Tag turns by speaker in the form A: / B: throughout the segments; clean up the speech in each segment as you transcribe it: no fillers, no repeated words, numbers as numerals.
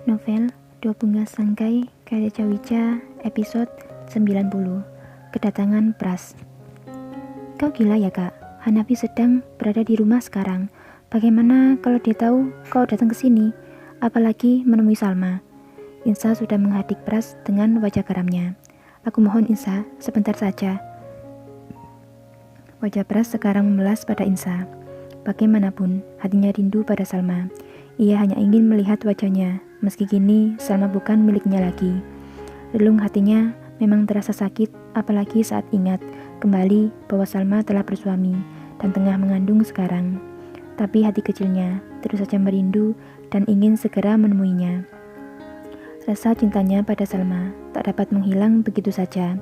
A: Novel Dua Bunga Sangkai karya Cawica, episode 90. Kedatangan Pras. Kau gila ya kak, Hanafi sedang berada di rumah sekarang. Bagaimana kalau dia tahu kau datang ke sini, apalagi menemui Salma? Insa sudah menghadik Pras dengan wajah geramnya. Aku mohon Insa, sebentar saja. Wajah Pras sekarang memelas pada Insa. Bagaimanapun, hatinya rindu pada Salma. Ia hanya ingin melihat wajahnya. Meski kini Salma bukan miliknya lagi. Relung hatinya memang terasa sakit, apalagi saat ingat kembali bahwa Salma telah bersuami dan tengah mengandung sekarang. Tapi hati kecilnya terus saja merindu dan ingin segera menemuinya. Rasa cintanya pada Salma tak dapat menghilang begitu saja.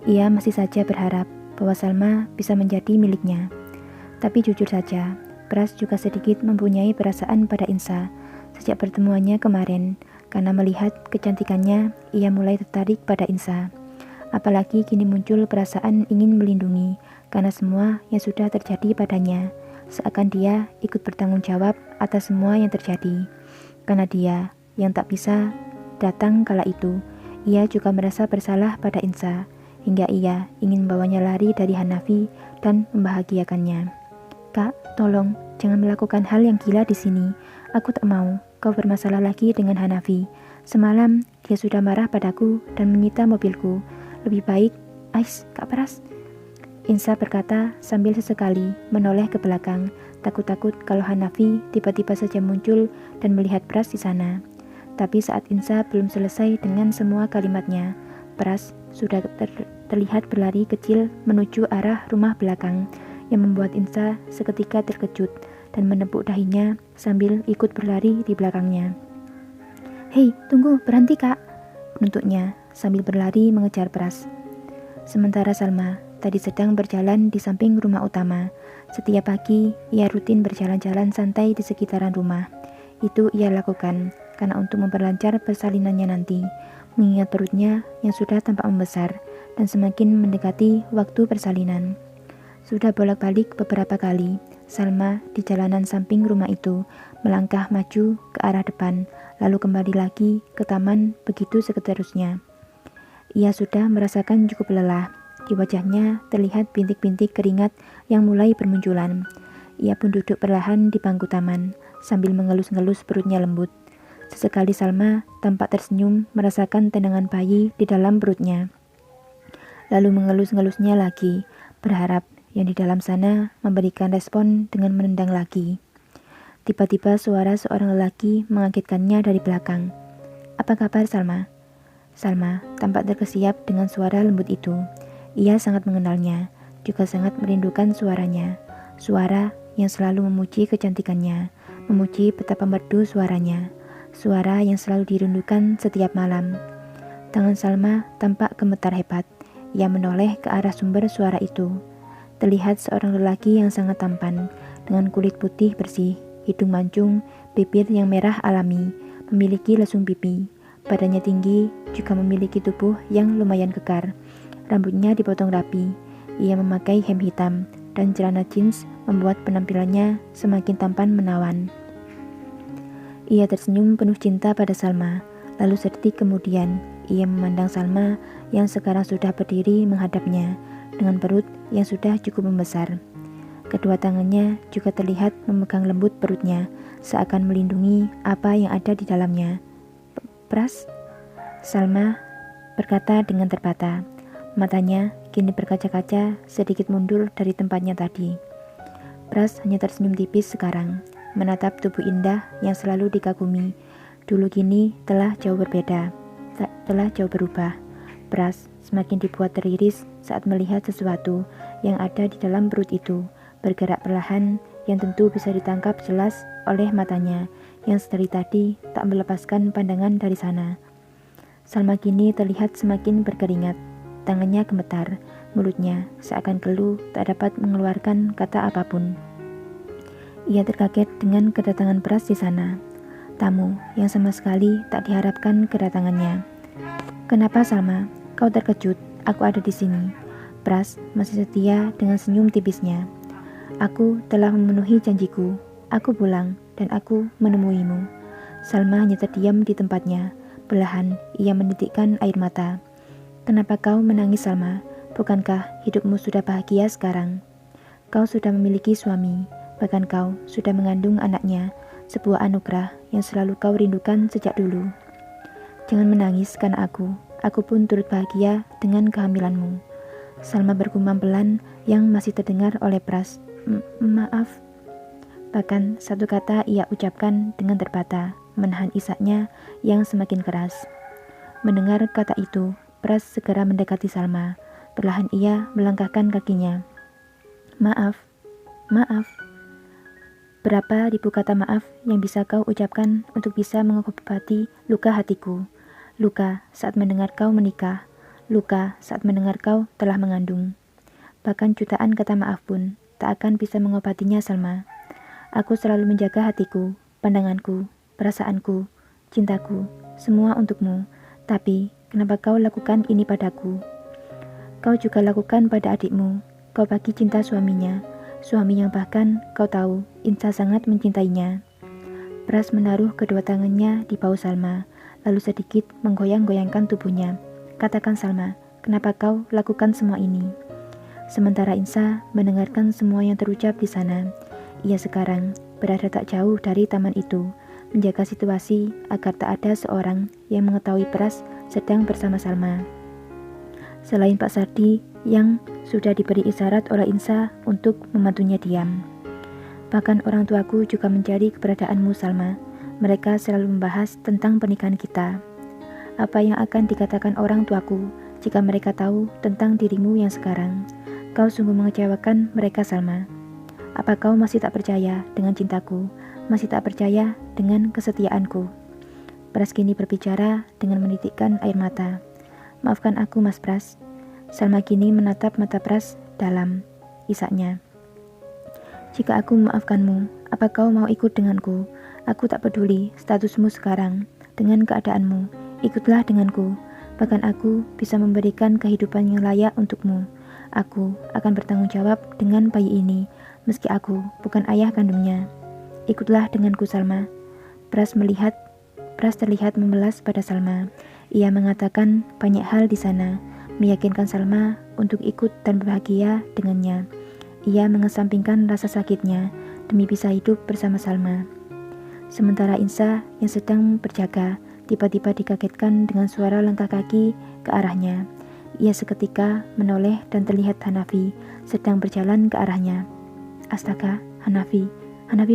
A: Ia masih saja berharap bahwa Salma bisa menjadi miliknya. Tapi jujur saja, Pras juga sedikit mempunyai perasaan pada Insa. Sejak pertemuannya kemarin, karena melihat kecantikannya, ia mulai tertarik pada Insa. Apalagi kini muncul perasaan ingin melindungi, karena semua yang sudah terjadi padanya, seakan dia ikut bertanggung jawab atas semua yang terjadi. Karena dia yang tak bisa datang kala itu, ia juga merasa bersalah pada Insa, hingga ia ingin membawanya lari dari Hanafi dan membahagiakannya. Kak, tolong jangan melakukan hal yang gila di sini. Aku tak mau kau bermasalah lagi dengan Hanafi. Semalam dia sudah marah padaku dan menyita mobilku. Lebih baik, Kak Pras. Insa berkata sambil sesekali menoleh ke belakang, takut-takut kalau Hanafi tiba-tiba saja muncul dan melihat Pras di sana. Tapi saat Insa belum selesai dengan semua kalimatnya, Pras sudah terlihat berlari kecil menuju arah rumah belakang, yang membuat Insa seketika terkejut dan menepuk dahinya sambil ikut berlari di belakangnya. Hei, tunggu, berhenti kak, menuntutnya sambil berlari mengejar Pras. Sementara Salma tadi sedang berjalan di samping rumah utama. Setiap pagi ia rutin berjalan-jalan santai di sekitaran rumah. Itu ia lakukan karena untuk memperlancar persalinannya nanti, mengingat perutnya yang sudah tampak membesar dan semakin mendekati waktu persalinan. Sudah bolak-balik beberapa kali, Salma di jalanan samping rumah itu melangkah maju ke arah depan, lalu kembali lagi ke taman, begitu seterusnya. Ia sudah merasakan cukup lelah. Di wajahnya terlihat bintik-bintik keringat yang mulai bermunculan. Ia pun duduk perlahan di bangku taman, sambil mengelus-ngelus perutnya lembut. Sesekali Salma tampak tersenyum merasakan tendangan bayi di dalam perutnya. Lalu mengelus-ngelusnya lagi, berharap yang di dalam sana memberikan respon dengan menendang lagi. Tiba-tiba suara seorang lelaki mengagetkannya dari belakang. Apa kabar Salma? Salma tampak terkesiap dengan suara lembut itu. Ia sangat mengenalnya, juga sangat merindukan suaranya. Suara yang selalu memuji kecantikannya, memuji betapa merdu suaranya. Suara yang selalu dirindukan setiap malam. Tangan Salma tampak gemetar hebat. Ia menoleh ke arah sumber suara itu. Terlihat seorang lelaki yang sangat tampan, dengan kulit putih bersih, hidung mancung, bibir yang merah alami, memiliki lesung pipi, badannya tinggi, juga memiliki tubuh yang lumayan kekar. Rambutnya dipotong rapi, ia memakai hem hitam, dan celana jeans membuat penampilannya semakin tampan menawan. Ia tersenyum penuh cinta pada Salma, lalu sedetik kemudian, ia memandang Salma yang sekarang sudah berdiri menghadapnya, dengan perut yang sudah cukup membesar. Kedua tangannya juga terlihat memegang lembut perutnya, seakan melindungi apa yang ada di dalamnya. Pras? Salma berkata dengan terbata. Matanya kini berkaca-kaca sedikit mundur dari tempatnya tadi. Pras hanya tersenyum tipis sekarang, menatap tubuh indah yang selalu dikagumi. Dulu kini telah jauh berbeda, telah jauh berubah. Pras semakin dibuat teriris saat melihat sesuatu yang ada di dalam perut itu bergerak perlahan, yang tentu bisa ditangkap jelas oleh matanya yang sedari tadi tak melepaskan pandangan dari sana. Salma kini terlihat semakin berkeringat, tangannya gemetar, mulutnya seakan keluh tak dapat mengeluarkan kata apapun. Ia terkaget dengan kedatangan Pras di sana, tamu yang sama sekali tak diharapkan kedatangannya. Kenapa Salma? Kau terkejut? Aku ada di sini. Pras masih setia dengan senyum tipisnya. Aku telah memenuhi janjiku. Aku pulang dan aku menemuimu. Salma hanya terdiam di tempatnya. Perlahan, ia menitikkan air mata. Kenapa kau menangis, Salma? Bukankah hidupmu sudah bahagia sekarang? Kau sudah memiliki suami, bahkan kau sudah mengandung anaknya, sebuah anugerah yang selalu kau rindukan sejak dulu. Jangan menangis karena aku pun turut bahagia dengan kehamilanmu. Salma bergumam pelan yang masih terdengar oleh Pras. Maaf. Bahkan satu kata ia ucapkan dengan terbata, menahan isaknya yang semakin keras. Mendengar kata itu, Pras segera mendekati Salma. Perlahan ia melangkahkan kakinya. Maaf. Berapa ribu kata maaf yang bisa kau ucapkan untuk bisa mengobati luka hatiku? Luka saat mendengar kau menikah, luka saat mendengar kau telah mengandung. Bahkan jutaan kata maaf pun tak akan bisa mengobatinya, Salma. Aku selalu menjaga hatiku, pandanganku, perasaanku, cintaku, semua untukmu. Tapi kenapa kau lakukan ini padaku? Kau juga lakukan pada adikmu. Kau bagi cinta suaminya, suami yang bahkan kau tahu Insa sangat mencintainya. Pras menaruh kedua tangannya di bahu Salma, lalu sedikit menggoyang-goyangkan tubuhnya. Katakan, Salma, kenapa kau lakukan semua ini? Sementara Insa mendengarkan semua yang terucap di sana. Ia sekarang berada tak jauh dari taman itu, menjaga situasi agar tak ada seorang yang mengetahui Pras sedang bersama Salma. Selain Pak Sardi yang sudah diberi isyarat oleh Insa untuk membantunya diam. Bahkan orang tuaku juga mencari keberadaanmu, Salma. Mereka selalu membahas tentang pernikahan kita. Apa yang akan dikatakan orang tuaku jika mereka tahu tentang dirimu yang sekarang? Kau sungguh mengecewakan mereka, Salma. Apa kau masih tak percaya dengan cintaku? Masih tak percaya dengan kesetiaanku? Pras kini berbicara dengan menitikkan air mata. Maafkan aku, Mas Pras. Salma kini menatap mata Pras dalam, isaknya. Jika aku memaafkanmu, apa kau mau ikut denganku? Aku tak peduli statusmu sekarang, dengan keadaanmu. Ikutlah denganku, bahkan aku bisa memberikan kehidupan yang layak untukmu. Aku akan bertanggung jawab dengan bayi ini, meski aku bukan ayah kandungnya. Ikutlah denganku, Salma. Pras terlihat memelas pada Salma. Ia mengatakan banyak hal di sana, meyakinkan Salma untuk ikut dan berbahagia dengannya. Ia mengesampingkan rasa sakitnya demi bisa hidup bersama Salma. Sementara Insa yang sedang berjaga tiba-tiba dikagetkan dengan suara langkah kaki ke arahnya. Ia seketika menoleh dan terlihat Hanafi sedang berjalan ke arahnya. Astaga, Hanafi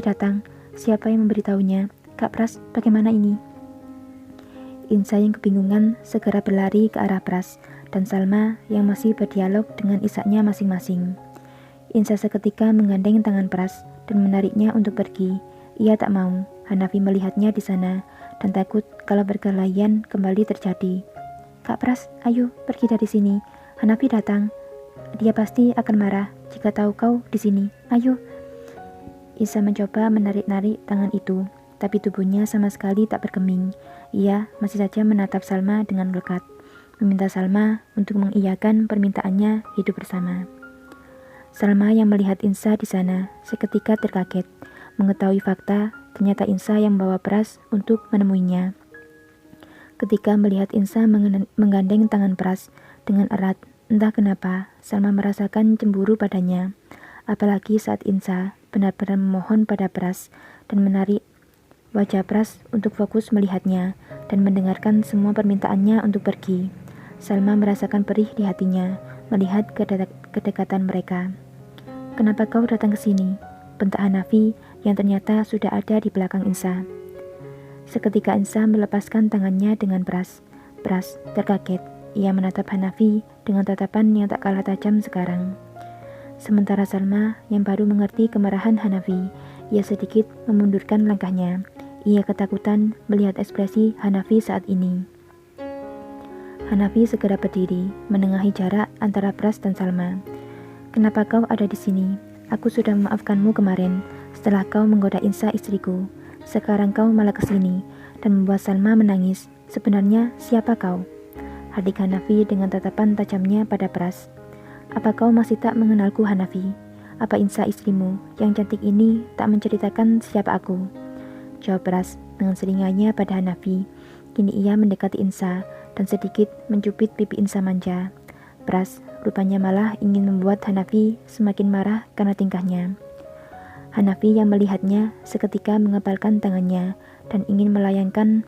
A: datang. Siapa yang memberitahunya? Kak Pras, bagaimana ini? Insa yang kebingungan segera berlari ke arah Pras dan Salma yang masih berdialog dengan isaknya masing-masing. Insa seketika menggandeng tangan Pras dan menariknya untuk pergi. Ia tak mau Hanafi melihatnya di sana dan takut kalau perkelahian kembali terjadi. Kak Pras, ayo pergi dari sini. Hanafi datang. Dia pasti akan marah jika tahu kau di sini. Ayo. Insa mencoba menarik-narik tangan itu, tapi tubuhnya sama sekali tak bergeming. Ia masih saja menatap Salma dengan melekat, meminta Salma untuk mengiyakan permintaannya hidup bersama. Salma yang melihat Insa di sana seketika terkaget, mengetahui fakta ternyata Insa yang membawa Pras untuk menemuinya. Ketika melihat Insa menggandeng tangan Pras dengan erat, entah kenapa Salma merasakan cemburu padanya, apalagi saat Insa benar-benar memohon pada Pras dan menarik wajah Pras untuk fokus melihatnya dan mendengarkan semua permintaannya untuk pergi. Salma merasakan perih di hatinya melihat kedekatan mereka. Kenapa kau datang ke sini? Bentak Hanafi yang ternyata sudah ada di belakang Insa. Seketika Insa melepaskan tangannya dengan Pras. Pras terkaget. Ia menatap Hanafi dengan tatapan yang tak kalah tajam sekarang. Sementara Salma yang baru mengerti kemarahan Hanafi, ia sedikit memundurkan langkahnya. Ia ketakutan melihat ekspresi Hanafi saat ini. Hanafi segera berdiri, menengahi jarak antara Pras dan Salma. Kenapa kau ada di sini? Aku sudah memaafkanmu kemarin, setelah kau menggoda Insa istriku. Sekarang kau malah kesini, dan membuat Salma menangis. Sebenarnya siapa kau? Hadik Hanafi dengan tatapan tajamnya pada Pras. Apa kau masih tak mengenalku, Hanafi? Apa Insa istrimu yang cantik ini tak menceritakan siapa aku? jawab Pras dengan seringanya pada Hanafi. Kini ia mendekati Insa dan sedikit mencubit pipi Insa manja. Pras rupanya malah ingin membuat Hanafi semakin marah karena tingkahnya. Hanafi yang melihatnya seketika mengepalkan tangannya dan ingin melayangkan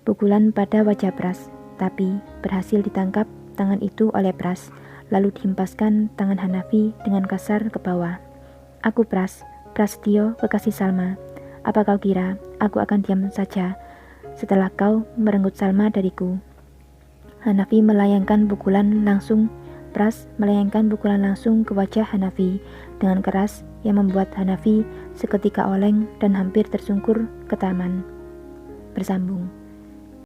A: pukulan pada wajah Pras, tapi berhasil ditangkap tangan itu oleh Pras, lalu dihempaskan tangan Hanafi dengan kasar ke bawah. Aku Prasetyo kekasih Salma. Apa kau kira aku akan diam saja setelah kau merenggut Salma dariku? Hanafi melayangkan pukulan langsung. Pras melayangkan pukulan langsung ke wajah Hanafi dengan keras yang membuat Hanafi seketika oleng dan hampir tersungkur ke taman. Bersambung.